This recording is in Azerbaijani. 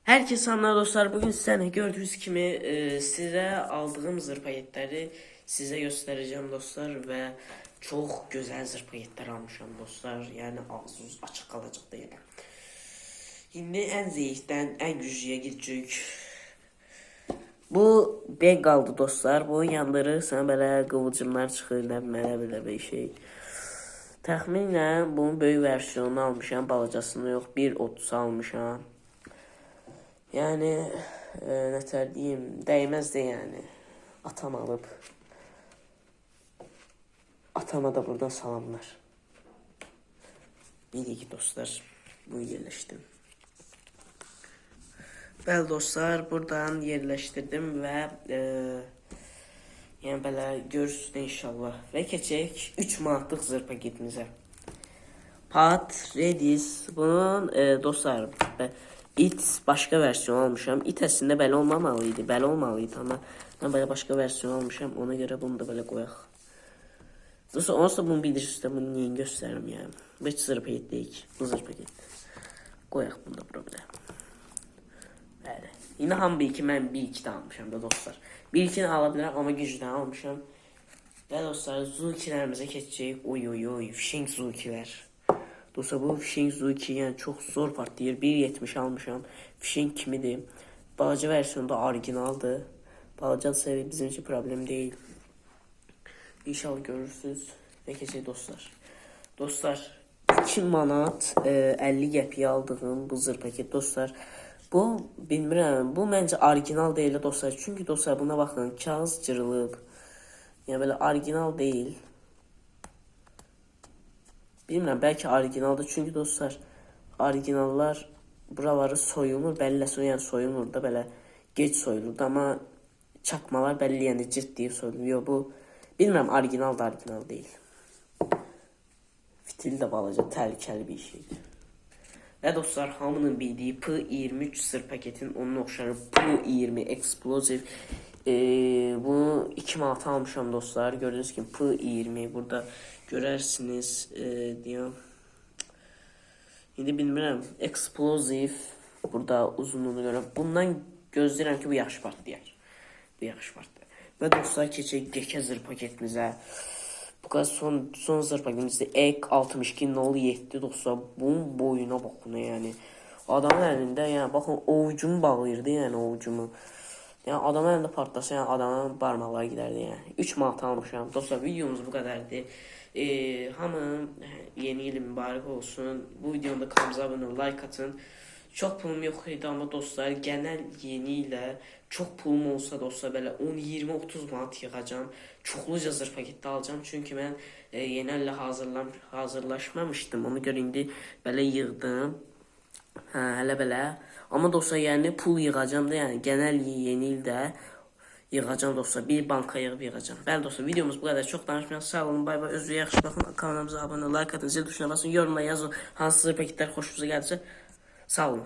Herkese selamlar dostlar. Bugün sizlerle gördüğünüz gibi size aldığım zırh paketleri size göstereceğim dostlar ve çok güzel zırh paketler almışım dostlar. Yani ağzınız açık kalacak değil. Şimdi en zayıftan en güçlüye gidecek. Bu beg kaldı dostlar. Bu yanları sana böyle kıvılcımlar çıkır, böyle bir şey. Təxminən bunun böyük versiyonunu almışam, balacasını yox, 1.30 almışam. Yani nətər deyim, değmez de yani. Atam alıp. Atama da buradan salamlar. İyi dostlar, bu yerleştim. Bəli dostlar, buradan yerleştirdim ve yani böyle görürsünüz inşallah. Ve keçək 3 manatlıq zırh paketimizə. Pat, Redis, bunun dostlar, it başka versiyon almışam. It əslində belə olmamalıydı, belə olmalıydı ama ben böyle başka versiyon almışam. Ona göre bunu da belə qoyaq. Dostlar, onsuz da bunu bilirsiniz də bunu niyə göstərim yani. Heç zırh paket deyik, bu zırh paket. Qoyaq bunu da bura belə. Bəli. Yine ham bir iki, mən bir iki də almışam da dostlar. Bir ikini ala bilərəm ama gücdən almışam. Və dostlar, Zukilərimizə keçəcəyik. Oy, fişing Zukilər. Dostlar, bu fişing Zuki yani çok zor partlayır. 1.70 almışam. Fişing kimidir. Balaca versiyonda orijinaldır. Balaca seviye bizim için problem değil. İnşallah görürsünüz. Ve keçək dostlar. Dostlar, 2 manat 50 qəpiyə aldığım bu zırh paket dostlar. Bu bilmirəm, bu məncə orijinal deyil dostlar. Çünki dostlar buna baxın, kağız cırılıb. Yəni belə orijinal deyil. Bilmirəm, bəlkə orijinaldır. Çünki dostlar, orijinallar buraları soyulur, bəlləsə yəni soyulur da belə gec soyulur da, amma çakmalar bəlli yəni cırt deyib soyulur. Yox, bu bilmirəm, orijinal da orijinal deyil. Fitil də balaca təhlükəli bir şeydir. Və dostlar, hamının bildiyi P23 zırh paketin onun oxşarı P20 Explosive. Bunu 2 manata almışam dostlar. Gördüğünüz gibi P20 burada görərsiniz deyəm. İndi bilmirəm, Explosive burada uzunluğunu görürəm. Bundan gözləyirəm ki bu yaxşı partlayar. Bu yaxşı partlayar. Və dostlar, keçək GK zırh paketimizə. Bu kadar son zırh paketimizdə EK6207 dostlar. Bunun boyuna bakın yani. Adamın əlində yani bakın ovucumu bağlayırdı yani ovucumu. Yani adamın əlində partlasa yani adamın barmaqları giderdi yani. 3 manat almışam. Dostlar, videomuz bu kadardı. Hamı yeni il mübarək olsun. Bu videomda kanalımıza abone olun, like atın. Çok pulum yok idi ama dostlar, genel yeni ilə çok pulum olsa dostlar belə 10, 20, 30 manat yığacağım. Çoxluca zırh paketdə alacağım. Çünki mən yeni ilə hazırlaşmamışdım. Ona görə indi belə yığdım. Hələ belə. Amma dostlar, yəni pul yığacağım da, yəni genel yeni ildə yığacağım dostlar. Bir banka yığacağım. Bəli dostlar, videomuz bu kadar. Çok danışmayalım. Sağ olun, bay bay. Özünüze yaxşı baxın. Kanalımıza abone olun, like atın, zil tuşuna basın, yorumla yazın. Hansı zırh paketlər xoşunuza gəldiysə. Sağ olun.